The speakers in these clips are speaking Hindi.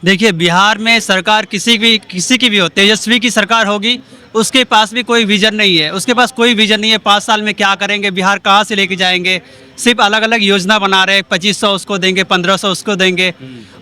देखिए, बिहार में सरकार किसी की भी हो, तेजस्वी की सरकार होगी, उसके पास भी कोई विज़न नहीं है। उसके पास कोई विज़न नहीं है 5 साल में क्या करेंगे, बिहार कहाँ से लेके जाएँगे। सिर्फ़ अलग-अलग योजना बना रहे हैं, 2500 उसको देंगे, 1500 उसको देंगे।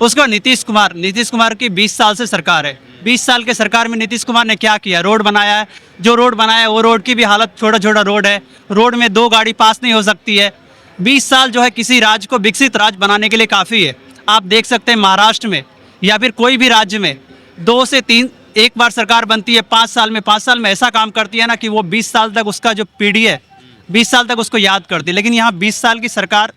उसका नीतीश कुमार की 20 साल से सरकार है। 20 साल के सरकार में नीतीश कुमार ने क्या किया? रोड बनाया है, जो रोड बनाया है वो रोड की भी हालत छोटा-छोटा रोड है। रोड में 2 गाड़ी पास नहीं हो सकती है। 20 साल जो है किसी राज्य को विकसित राज्य बनाने के लिए काफ़ी है। आप देख सकते हैं महाराष्ट्र में या फिर कोई भी राज्य में 2 से 3 एक बार सरकार बनती है, 5 साल में ऐसा काम करती है ना कि वो 20 साल तक उसका जो पीढ़ी है 20 साल तक उसको याद करती है। लेकिन यहाँ 20 साल की सरकार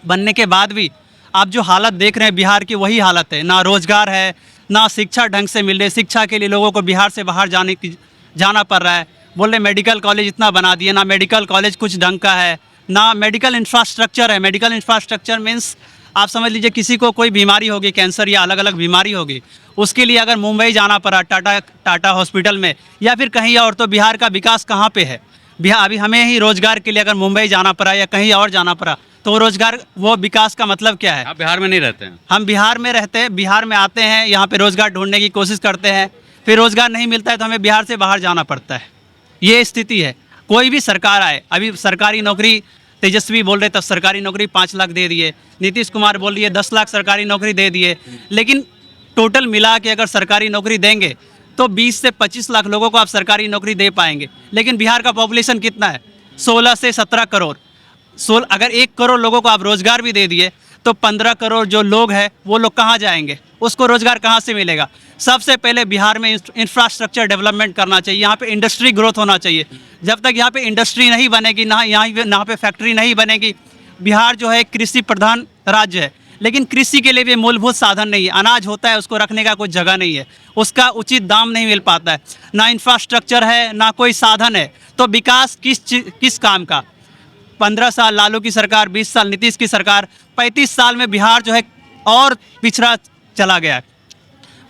बनने के बाद भी आप जो हालत देख रहे हैं बिहार की, वही हालत है। ना रोजगार है, ना शिक्षा ढंग से मिल रही। शिक्षा के लिए लोगों को बिहार से बाहर जाना पड़ रहा है। बोल रहे मेडिकल कॉलेज इतना बना दिए, ना मेडिकल कॉलेज कुछ ढंग का है, ना मेडिकल इंफ्रास्ट्रक्चर है। मेडिकल इंफ्रास्ट्रक्चर मीन्स आप समझ लीजिए किसी को कोई बीमारी होगी, कैंसर या अलग अलग बीमारी होगी, उसके लिए अगर मुंबई जाना पड़ा टाटा हॉस्पिटल में या फिर कहीं और, तो बिहार का विकास कहाँ पे है? बिहार अभी हमें ही रोजगार के लिए अगर मुंबई जाना पड़ा या कहीं और जाना पड़ा, तो रोजगार, वो विकास का मतलब क्या है? आप बिहार में नहीं रहते हैं? हम बिहार में रहते हैं, बिहार में आते हैं, यहाँ पे रोजगार ढूंढने की कोशिश करते हैं, फिर रोजगार नहीं मिलता है तो हमें बिहार से बाहर जाना पड़ता है। ये स्थिति है। कोई भी सरकार आए, अभी सरकारी नौकरी तेजस्वी बोल रहे तब सरकारी नौकरी 5 लाख दे दिए, नीतीश कुमार बोल रही है 10 लाख सरकारी नौकरी दे दिए। लेकिन टोटल मिला के अगर सरकारी नौकरी देंगे तो 20 से 25 लाख लोगों को आप सरकारी नौकरी दे पाएंगे। लेकिन बिहार का पॉपुलेशन कितना है? 16 से 17 करोड़। अगर 1 करोड़ लोगों को आप रोजगार भी दे दिए तो 15 करोड़ जो लोग हैं वो लोग कहाँ जाएंगे? उसको रोजगार कहाँ से मिलेगा? सबसे पहले बिहार में इंफ्रास्ट्रक्चर डेवलपमेंट करना चाहिए। यहाँ पे इंडस्ट्री ग्रोथ होना चाहिए। जब तक यहाँ पे इंडस्ट्री नहीं बनेगी, यहाँ पे फैक्ट्री नहीं बनेगी, बिहार जो है कृषि प्रधान राज्य है, लेकिन कृषि के लिए भी मूलभूत साधन नहीं है। अनाज होता है, उसको रखने का कोई जगह नहीं है, उसका उचित दाम नहीं मिल पाता है, ना इंफ्रास्ट्रक्चर है, ना कोई साधन है, तो विकास किस काम का? 15 साल लालू की सरकार, 20 साल नीतीश की सरकार, 35 साल में बिहार जो है और पिछड़ा चला गया।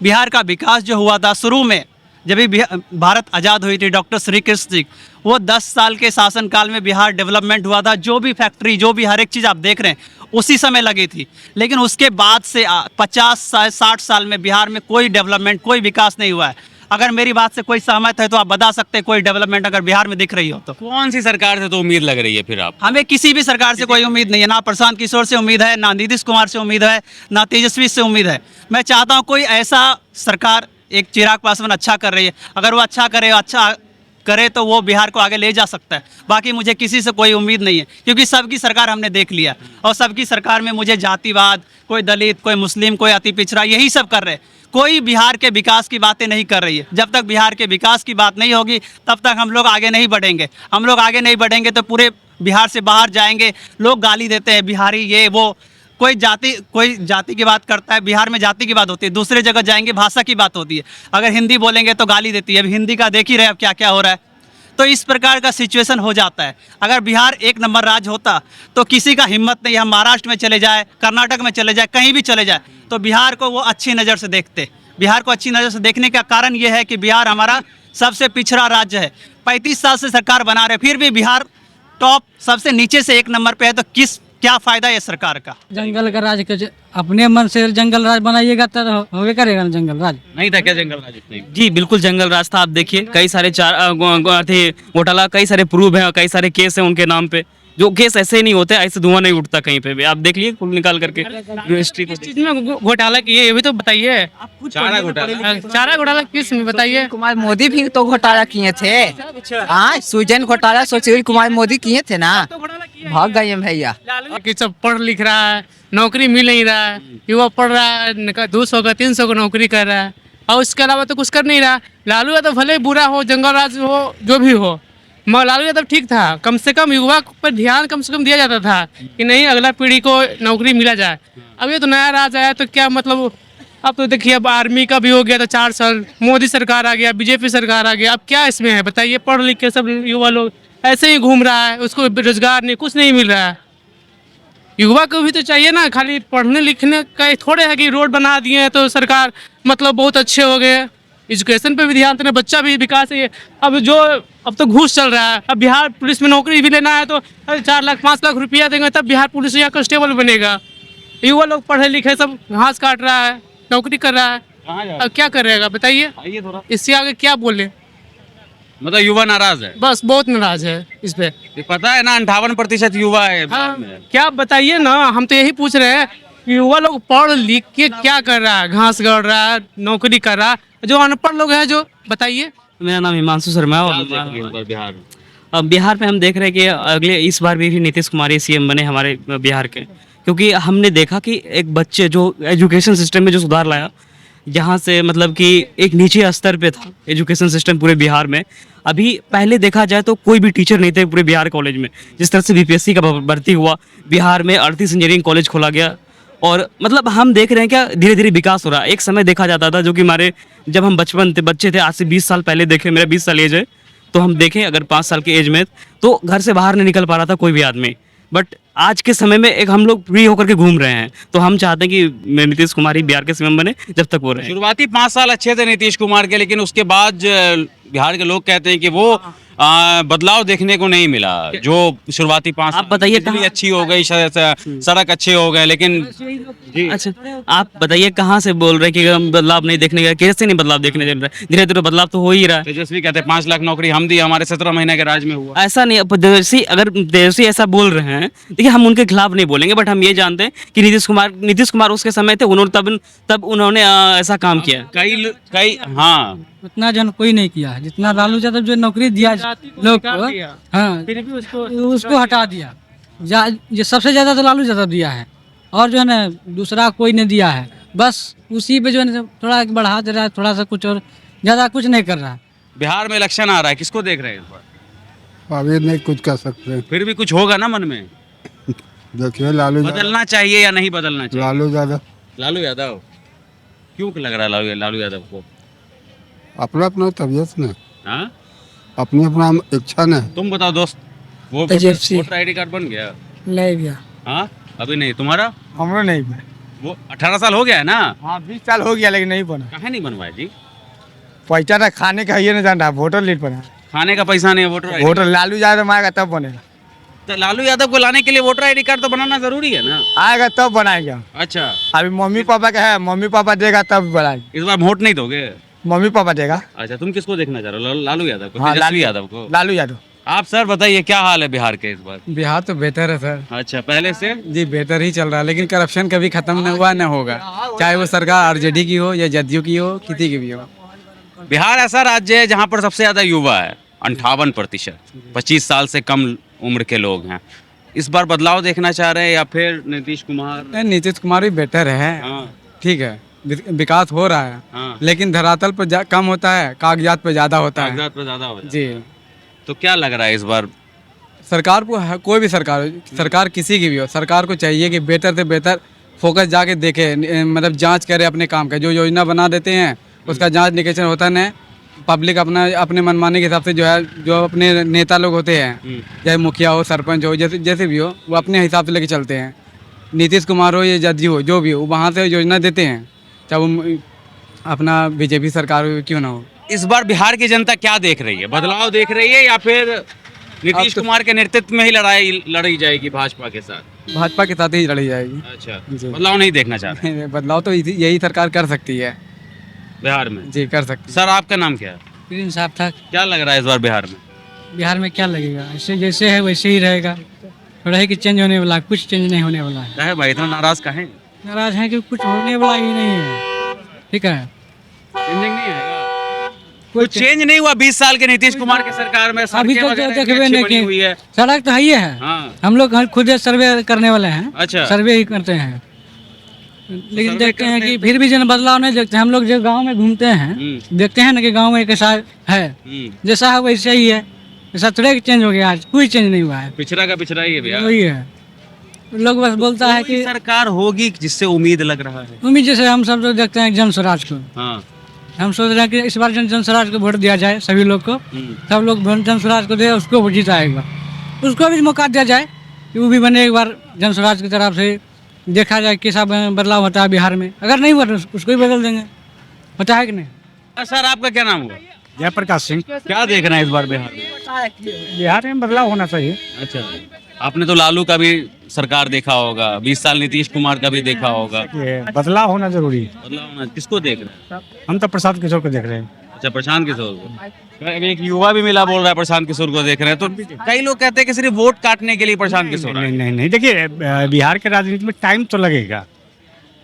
बिहार का विकास जो हुआ था शुरू में, जब भी भारत आज़ाद हुई थी, डॉक्टर श्री कृष्ण जी, वो 10 साल के शासनकाल में बिहार डेवलपमेंट हुआ था। जो भी फैक्ट्री, जो भी हर एक चीज़ आप देख रहे हैं उसी समय लगी थी। लेकिन उसके बाद से 50-60 साल में बिहार में कोई डेवलपमेंट, कोई विकास नहीं हुआ है। अगर मेरी बात से कोई सहमत है तो आप बता सकते हैं कोई डेवलपमेंट अगर बिहार में दिख रही हो तो? कौन सी सरकार से तो उम्मीद लग रही है फिर आप? हमें किसी भी सरकार से कोई उम्मीद नहीं है। ना प्रशांत किशोर से उम्मीद है, ना नीतीश कुमार से उम्मीद है, ना तेजस्वी से उम्मीद है। मैं चाहता हूँ कोई ऐसा सरकार, एक चिराग पासवान अच्छा कर रही है, अगर वो अच्छा करे तो वो बिहार को आगे ले जा सकता है। बाकी मुझे किसी से कोई उम्मीद नहीं है, क्योंकि सबकी सरकार हमने देख लिया और सबकी सरकार में मुझे जातिवाद, कोई दलित, कोई मुस्लिम, कोई अति पिछड़ा, यही सब कर रहे हैं। कोई बिहार के विकास की बातें नहीं कर रही है। जब तक बिहार के विकास की बात नहीं होगी तब तक हम लोग आगे नहीं बढ़ेंगे। हम लोग आगे नहीं बढ़ेंगे तो पूरे बिहार से बाहर जाएंगे। लोग गाली देते हैं बिहारी, ये वो, कोई जाति की बात करता है, बिहार में जाति की बात होती है, दूसरे जगह जाएंगे भाषा की बात होती है। अगर हिंदी बोलेंगे तो गाली देती है। अब हिंदी का देख ही रहे अब क्या क्या हो रहा है। तो इस प्रकार का सिचुएशन हो जाता है। अगर बिहार 1 नंबर राज्य होता तो किसी का हिम्मत नहीं, हम महाराष्ट्र में चले जाए, कर्नाटक में चले जाए, कहीं भी चले जाए, तो बिहार को वो अच्छी नज़र से देखते। बिहार को अच्छी नज़र से देखने का कारण ये है कि बिहार हमारा सबसे पिछड़ा राज्य है। 35 साल से सरकार बना रहे, फिर भी बिहार टॉप सबसे नीचे से 1 नंबर पे है। तो क्या फ़ायदा है सरकार का? जंगल का राज अपने मन से जंगल राज बनाइएगा तो होवे करेगा ना जंगल राज। नहीं था क्या जंगल राज? नहीं। जी बिल्कुल जंगल राज था। आप देखिए कई सारे घोटाला, कई सारे प्रूफ हैं और कई सारे केस हैं उनके नाम पे। जो केस ऐसे ही नहीं होते, ऐसे धुआं नहीं उठता कहीं पे भी। आप देख लिए कुल निकाल करके यूनिवर्सिटी को। किस चीज में घोटाला किए ये भी तो बताइए। चारा घोटाला। चारा घोटाला किस में बताइए? कुमार मोदी भी तो घोटाला किए थे। हाँ, सुजन घोटाला सुशील कुमार मोदी किए थे ना, भाग गए हैं भैया। कि सब पढ़ लिख रहा है, नौकरी मिल नहीं रहा है, युवा पढ़ रहा है, 200 का 300 का नौकरी कर रहा है और उसके अलावा तो कुछ कर नहीं रहा। लालू यादव भले बुरा हो, जंगल राज हो, जो भी हो, मगर लालू यादव ठीक था। कम से कम युवा पर ध्यान कम से कम दिया जाता था कि नहीं अगला पीढ़ी को नौकरी मिला जाए। अब ये तो नया राज आया तो क्या मतलब? अब तो देखिए, अब आर्मी का भी हो गया तो 4 साल, मोदी सरकार आ गया, बीजेपी सरकार आ गया, अब क्या इसमें है बताइए? पढ़ लिख के सब युवा लोग ऐसे ही घूम रहा है, उसको रोजगार नहीं, कुछ नहीं मिल रहा है। युवा को भी तो चाहिए ना, खाली पढ़ने लिखने का थोड़े है कि रोड बना दिए हैं तो सरकार मतलब बहुत अच्छे हो गए। एजुकेशन पे भी ध्यान देना, बच्चा भी विकास है। अब तो घूस चल रहा है। अब बिहार पुलिस में नौकरी भी लेना है तो 4 लाख 5 लाख रुपया देंगे तब बिहार पुलिस या कांस्टेबल बनेगा। युवा लोग पढ़े लिखे सब घास काट रहा है, नौकरी कर रहा है, कहाँ जा अब क्या करेगा बताइए, आइए थोड़ा। इससे आगे क्या बोले। मतलब युवा नाराज है। बस बहुत नाराज है इस पे। ये पता है ना 58% युवा है बिहार हाँ, में। क्या बताइए ना, हम तो यही पूछ रहे हैं कि युवा लोग पढ़ लिख के क्या कर रहा है, घास गड़ रहा है, नौकरी कर रहा है, जो अनपढ़ लोग हैं जो बताइए। मेरा नाम हिमांशु शर्मा है क्या देख रहे हैं इस और बार बिहार में? अब बिहार में हम देख रहे हैं कि अगले इस बार भी नीतीश कुमार ही सीएम बने हमारे बिहार के, क्योंकि हमने देखा कि एक बच्चे जो एजुकेशन सिस्टम में जो सुधार लाया, जहाँ से मतलब कि एक नीचे स्तर पे था एजुकेशन सिस्टम पूरे बिहार में। अभी पहले देखा जाए तो कोई भी टीचर नहीं थे पूरे बिहार कॉलेज में। जिस तरह से बीपीएससी का भर्ती हुआ, बिहार में 38 इंजीनियरिंग कॉलेज खोला गया, और मतलब हम देख रहे हैं क्या धीरे धीरे विकास हो रहा है। एक समय देखा जाता था जो कि हमारे जब हम बच्चे थे, आज से 20 साल पहले देखे, मेरा 20 साल एज है, तो हम देखें अगर 5 साल की एज में तो घर से बाहर नहीं निकल पा रहा था कोई भी आदमी। बट आज के समय में एक हम लोग फ्री होकर के घूम रहे हैं, तो हम चाहते हैं कि नीतीश कुमार ही बिहार के सीएम बने जब तक वो रहे। शुरुआती 5 साल अच्छे थे नीतीश कुमार के, लेकिन उसके बाद बिहार के लोग कहते हैं कि वो बदलाव देखने को नहीं मिला। जो शुरुआती 5 आप बताइए बिजली कहाँ- अच्छी हो गई, सड़क अच्छे हो गए, लेकिन जी अच्छा, आप बताइए कहाँ से बोल रहे हैं कि हम बदलाव नहीं देखने गए? कैसे नहीं बदलाव देखने जा रहे? धीरे धीरे बदलाव तो हो ही रहा है। तेजस्वी कहते हैं 5 लाख नौकरी हम दी, हमारे 17 महीने के राज में हुआ। ऐसा नहीं, अब तेजस्वी ऐसा बोल रहे हैं, देखिए हम उनके खिलाफ नहीं बोलेंगे, बट हम ये जानते हैं कि नीतीश कुमार उसके समय थे, उन्होंने तब उन्होंने ऐसा काम किया। कई हाँ उतना जन कोई नहीं किया है जितना लालू यादव जो नौकरी दिया लोग को, हाँ फिर भी उसको हटा दिया। ये सबसे ज्यादा तो लालू यादव दिया है, और जो है ना दूसरा कोई नहीं दिया है। बस उसी पे जो है थोड़ा बढ़ा दे रहा है, थोड़ा सा कुछ, और ज्यादा कुछ नहीं कर रहा है। बिहार में इलेक्शन आ रहा है, किसको देख रहे हैं इस बार? अभी नहीं कुछ कर सकते। फिर भी कुछ होगा ना मन में? देखिए लालू बदलना चाहिए या नहीं बदलना चाहिए? लालू यादव लालू यादव क्यों लग रहा है लालू यादव को? अपना अपना तबियत ने, हाँ अपनी अपना इच्छा ने। तुम बताओ दोस्त, वो तेजस्वी। वोटर आईडी कार्ड बन गया? नहीं गया, हाँ अभी नहीं। तुम्हारा? हमरो नहीं। वो 18 साल हो गया है ना? हाँ 20 साल हो गया लेकिन नहीं बना। कहाँ नहीं बनवाया जी? पैसा था खाने का ये नहीं जान रहा, वोटर लीड बना। खाने का पैसा नहीं है voter ID. Voter Lalu Yadav आएगा तब बनेगा। तो लालू यादव को लाने के लिए वोटर आईडी कार्ड तो बनाना जरूरी है ना? आएगा तब बनाएगा। अच्छा, अभी मम्मी पापा का है, मम्मी पापा देगा तब बनाएगा। इस बार वोट नहीं दोगे? मम्मी पापा देगा। अच्छा, तुम किसको देखना चाह रहे हो? लालू यादव को? हाँ, तेजस्वी यादव को? लालू यादव। आप सर बताइए क्या हाल है बिहार के इस बार? बिहार तो बेहतर है सर अच्छा, पहले से? जी, बेहतर ही चल रहा है, लेकिन करप्शन कभी खत्म नहीं हुआ, न होगा, चाहे वो सरकार आरजेडी की हो या जदयू की हो, किसी की भी हो। बिहार ऐसा राज्य है जहाँ पर सबसे ज्यादा युवा है, 58%, 25 साल से कम उम्र के लोग हैं। इस बार बदलाव देखना चाह रहे हैं या फिर नीतीश कुमार? नहीं, नीतीश कुमार भी बेटर है, हाँ ठीक है, विकास हो रहा है, हाँ, लेकिन धरातल पर कम होता है, कागजात पर ज्यादा होता है। कागजात पर ज्यादा हो जाता जी, है। तो क्या लग रहा है इस बार? सरकार को कोई भी सरकार हो, सरकार किसी की भी हो, सरकार को चाहिए कि बेहतर से बेहतर फोकस जाके देखे, मतलब जांच करे अपने काम का। जो योजना बना देते हैं उसका जांच निरीक्षण होता नहीं, पब्लिक अपने मनमाने के हिसाब से जो है, जो अपने नेता लोग होते हैं, चाहे मुखिया हो, सरपंच हो, जैसे भी हो, वो अपने हिसाब से लेके चलते हैं। नीतीश कुमार हो या जदयू हो, जो भी हो, वहाँ से योजना देते हैं, चाहे वो अपना बीजेपी सरकार हो क्यों ना हो। इस बार बिहार की जनता क्या देख रही है? बदलाव देख रही है या फिर नीतीश कुमार के नेतृत्व में ही लड़ाई लड़ी जाएगी भाजपा के साथ? भाजपा के साथ ही लड़ी जाएगी। अच्छा, जी। बदलाव नहीं देखना चाह रहे बदलाव तो यही सरकार कर सकती है। बिहार में? जी, कर सकती है। सर आपका नाम क्या है? प्रिंस साहब था। क्या लग रहा है इस बार बिहार में? बिहार में क्या लगेगा, ऐसे जैसे है वैसे ही रहेगा, थोड़ा है कि चेंज होने वाला, कुछ चेंज नहीं होने वाला है। क्या है भाई, इतना नाराज काहे? नाराज है कि कुछ होने वाला ही नहीं है, ठीक है। चेंजिंग नहीं आएगा? कुछ चेंज नहीं हुआ 20 साल के नीतीश कुमार की सरकार में? अभी सड़कें तो वगैरह देखबे इतनी अच्छी नहीं बनी हुई कि है। सड़क तो है ही है, हाँ, हम लोग खुद सर्वे करने वाले हैं। अच्छा। सर्वे ही करते हैं, लेकिन सर्वे देखते हैं करने कि फिर भी जन बदलाव नहीं देखते। हम लोग जो गांव में घूमते हैं, देखते हैं ना कि गांव में कैसा है, जैसा है वैसे ही है, ऐसा थोड़ा कि चेंज हो गया। आज कोई चेंज नहीं हुआ है, पिछड़ा का पिछड़ा ही है भैया। वही है। लोग बस बोलता है कोई कि सरकार होगी जिससे उम्मीद लग रहा है। उम्मीद, जैसे हम सब लोग देखते हैं जन स्वराज को, हाँ, हम सोच रहे हैं कि इस बार जन स्वराज को वोट दिया जाए, सभी लोग को, सब लोग जन स्वराज को दे, उसको वो जीताएगा, उसको भी मौका दिया जाए कि वो भी बने एक बार जन स्वराज की तरफ से, देखा जाए कैसा बदलाव होता है बिहार में। अगर नहीं हुआ तो उसको ही बदल देंगे, होता है कि नहीं। सर आपका क्या नाम हुआ? जयप्रकाश सिंह। क्या देख रहे हैं इस बार बिहार में? बिहार में बदलाव होना चाहिए। अच्छा, आपने तो लालू का भी सरकार देखा होगा, 20 साल नीतीश कुमार का भी देखा होगा। बदलाव होना जरूरी है। बदलाव होना, किसको देख रहे हैं? हम तो प्रसाद किशोर को देख रहे हैं। अच्छा, प्रशांत किशोर को। अभी एक युवा भी मिला, बोल रहा है प्रशांत किशोर को देख रहे हैं, तो कई लोग कहते हैं कि सिर्फ वोट काटने के लिए प्रशांत किशोर आए। नहीं, देखिए बिहार के राजनीति में टाइम तो लगेगा,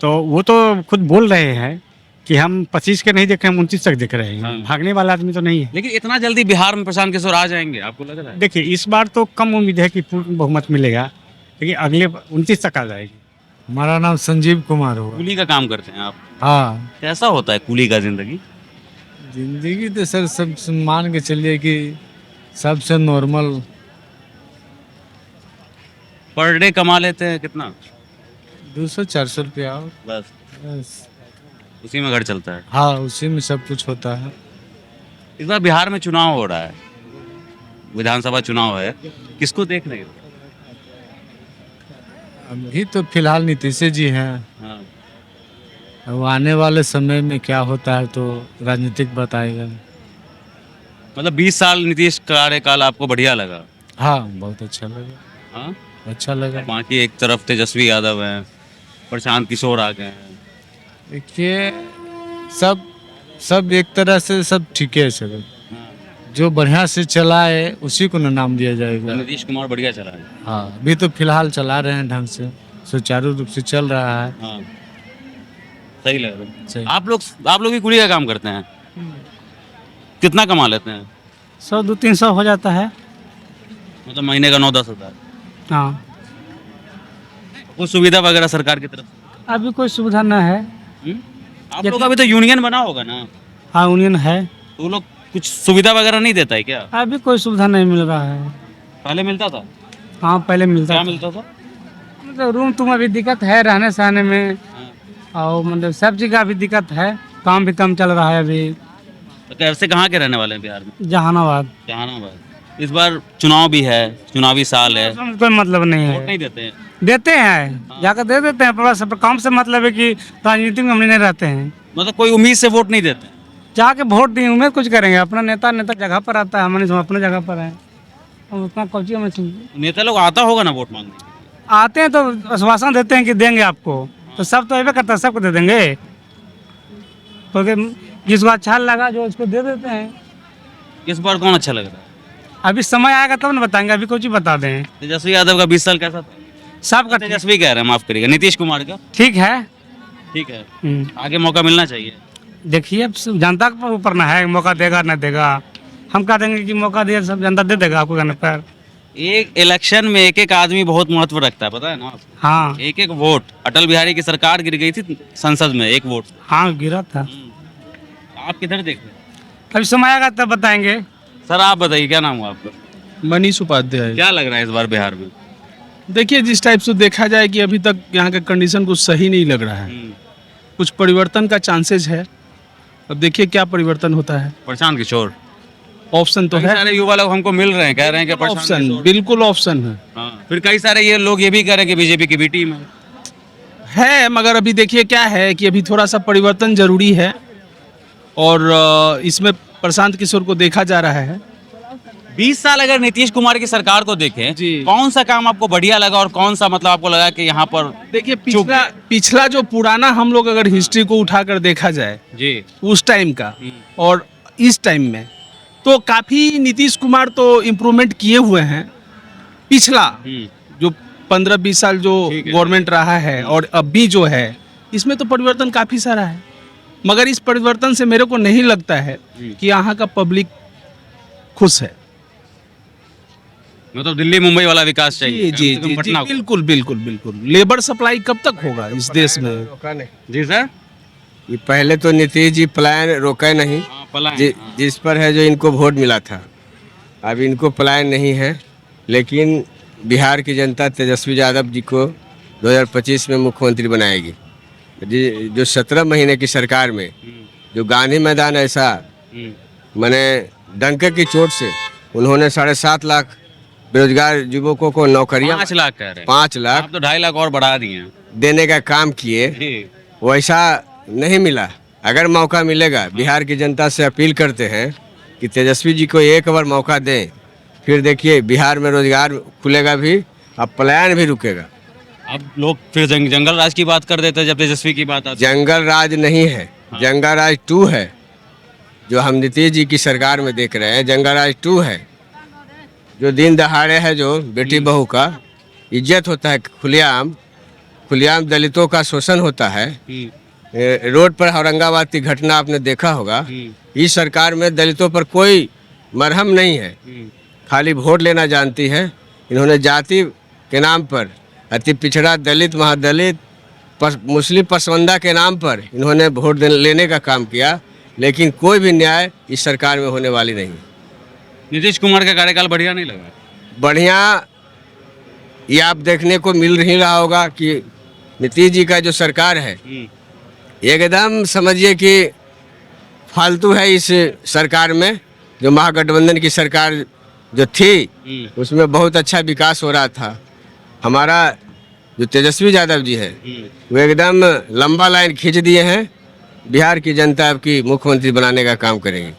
तो वो तो खुद बोल रहे हैं कि हम 25 के नहीं देख रहे हैं, हम 29 तक देख रहे हैं। भागने वाला आदमी तो नहीं है। लेकिन इतना जल्दी बिहार में प्रशांत किशोर आ जाएंगे, आपको लग रहा है? देखिए इस बार तो कम उम्मीद है कि पूर्ण बहुमत मिलेगा, लेकिन अगले 29 तक आ जाएगी। हमारा नाम संजीव कुमार हुआ। कूली का काम करते हैं आप? हाँ, कैसा होता है कूली का जिंदगी? जिंदगी तो सर सब मान के चलिए कि सबसे नॉर्मल। पर डे कमा लेते हैं कितना? 200-400 रुपया। बस बस। उसी में घर चलता है। हाँ, उसी में सब कुछ होता है। इस बार बिहार में चुनाव हो रहा है, विधानसभा चुनाव है, किसको देख रहे हो? अभी तो फिलहाल नीतीश जी हैं। हाँ। अब आने वाले समय में क्या होता है तो राजनीतिक बताएगा। मतलब 20 साल नीतीश कार्यकाल आपको बढ़िया लगा? हाँ, बहुत अच्छा लगा। हाँ, अच्छा लगा। बाकी एक तरफ तेजस्वी यादव हैं, प्रशांत किशोर आ गए हैं। देखिए सब एक तरह से सब ठीक है सर। जो बढ़िया से चलाए उसी को नाम दिया जाएगा। नीतीश कुमार बढ़िया चला है। हाँ, अभी तो फिलहाल चला रहे हैं ढंग से, सुचारू रूप से चल रहा है। हाँ, सही लग रहा है। सही। आप लोग भी कुली का काम करते हैं? कितना कमा लेते हैं? 100-200-300 हो जाता है। मतलब महीने का 9-10 हज़ार? हाँ, कुछ सुविधा वगैरह सरकार की तरफ से? अभी कोई सुविधा न है। आप लोग का भी तो यूनियन बना होगा ना? हाँ, यूनियन है। तो वो लोग कुछ सुविधा वगैरह नहीं देता है क्या? अभी कोई सुविधा नहीं मिल रहा है। पहले मिलता था? हाँ, पहले मिलता क्या था। मिलता था? मतलब रूम तुम अभी दिक्कत है रहने सहने में, और मतलब सब चीज़ का भी दिक्कत है। काम भी कम चल रहा है अभी। तो कैसे, कहाँ के रहने वाले हैं बिहार में? जहानाबाद। जहानाबाद। इस बार चुनाव भी है, चुनावी साल है, उसमें कोई मतलब नहीं वोट है। नहीं देते हैं? देते हैं, जाकर दे देते हैं, पर सब काम से मतलब है कि राजनीति में हम नहीं रहते हैं। मतलब कोई उम्मीद से वोट नहीं देते? जाके वोट दें, उम्मीद कुछ करेंगे? अपना नेता जगह पर आता है, हम अपने जगह पर हैं, हम उतना कोची हमें नेता लोग आता होगा ना वोट मांगने? आते हैं तो आश्वासन देते हैं कि देंगे आपको, तो सब तो ऐसे करता है, सबको दे देंगे। तो जिसको अच्छा लगा जो उसको दे देते हैं। इस बार कौन अच्छा लग रहा है? अभी समय आएगा तब ना बताएंगे, अभी कुछ ही बता दें। तेजस्वी यादव का 20 साल कैसा था? सबका तेजस्वी कह रहे हैं, माफ करिएगा, नीतीश कुमार का ठीक है। ठीक है, आगे मौका मिलना चाहिए। देखिए अब जनता के ऊपर ना है, मौका देगा ना देगा। हम कह देंगे कि मौका दिया, सब जनता दे देगा आपको कहने पर। एक इलेक्शन में एक आदमी बहुत महत्व रखता है, पता है ना? हाँ, एक वोट। अटल बिहारी की सरकार गिर गई थी संसद में एक वोट। हाँ, गिरा था। आप किधर देख रहे हैं? अभी समय आएगा तब बताएंगे। सर आप बताइए, क्या नाम हुआ आपका? मनीष उपाध्याय। क्या लग रहा है इस बार बिहार में? देखिए जिस टाइप से देखा जाए कि अभी तक यहाँ का कंडीशन कुछ सही नहीं लग रहा है, कुछ परिवर्तन का चांसेस है। अब देखिए क्या परिवर्तन होता है। प्रशांत किशोर ऑप्शन तो कई है, सारे युवा लोग हमको मिल रहे हैं, कह रहे हैं कि प्रशांत ऑप्शन किशोर। बिल्कुल ऑप्शन है। हाँ, फिर कई सारे ये लोग ये भी कह रहे हैं कि बीजेपी की बी टीम है, मगर अभी देखिए क्या है कि अभी थोड़ा सा परिवर्तन जरूरी है, और इसमें प्रशांत किशोर को देखा जा रहा है। 20 साल अगर नीतीश कुमार की सरकार को देखें, जी। कौन सा काम आपको बढ़िया लगा और कौन सा मतलब आपको लगा कि यहाँ पर देखिए पिछला जो पुराना हम लोग अगर हिस्ट्री को उठाकर देखा जाए जी उस टाइम का और इस टाइम में, तो काफ़ी नीतीश कुमार तो इम्प्रूवमेंट किए हुए हैं। पिछला जो 15-20 साल जो गवर्नमेंट रहा है और अभी जो है, इसमें तो परिवर्तन काफ़ी सारा है, मगर इस परिवर्तन से मेरे को नहीं लगता है कि यहाँ का पब्लिक खुश है। मतलब दिल्ली मुंबई वाला विकास चाहिए। जी जी जी, पटना को। बिल्कुल बिल्कुल बिल्कुल। लेबर सप्लाई कब तक होगा इस देश में? जी सर, ये पहले तो नीतीश जी पलायन रोके नहीं, जिस पर है जो इनको वोट मिला था। अब इनको पलायन नहीं है, लेकिन बिहार की जनता तेजस्वी यादव जी को 2025 में मुख्यमंत्री बनाएगी। जो 17 महीने की सरकार में जो गांधी मैदान ऐसा मैंने डंके की चोट से उन्होंने 7.5 लाख बेरोजगार युवकों को नौकरियां 5 लाख कह रहे हैं। 5 लाख आप तो 2.5 लाख और बढ़ा दिए हैं। देने का काम किए, वैसा नहीं मिला। अगर मौका मिलेगा, बिहार की जनता से अपील करते हैं कि तेजस्वी जी को एक बार मौका दें, फिर देखिए बिहार में रोजगार खुलेगा भी और पलायन भी रुकेगा। अब लोग फिर जंगल राज की बात कर देते हैं जब तेजस्वी की बात आती है। जंगल राज नहीं है, जंगल राज 2 है जो हम नीतीश जी की सरकार में देख रहे हैं। जंगल राज 2 है जो दिन दहाड़े है, जो बेटी बहू का इज्जत होता है, खुलेआम दलितों का शोषण होता है। रोड पर औरंगाबाद की घटना आपने देखा होगा। इस सरकार में दलितों पर कोई मरहम नहीं है, खाली वोट लेना जानती है। इन्होंने जाति के नाम पर अति पिछड़ा दलित, महादलित, मुस्लिम पसवंदा के नाम पर इन्होंने वोट लेने का काम किया, लेकिन कोई भी न्याय इस सरकार में होने वाली नहीं। नीतीश कुमार का कार्यकाल बढ़िया नहीं लगा? बढ़िया ये आप देखने को मिल ही रहा होगा कि नीतीश जी का जो सरकार है एकदम समझिए कि फालतू है। इस सरकार में जो महागठबंधन की सरकार जो थी उसमें बहुत अच्छा विकास हो रहा था। हमारा जो तेजस्वी यादव जी है वो एकदम लंबा लाइन खींच दिए हैं। बिहार की जनता आपकी मुख्यमंत्री बनाने का काम करेगी।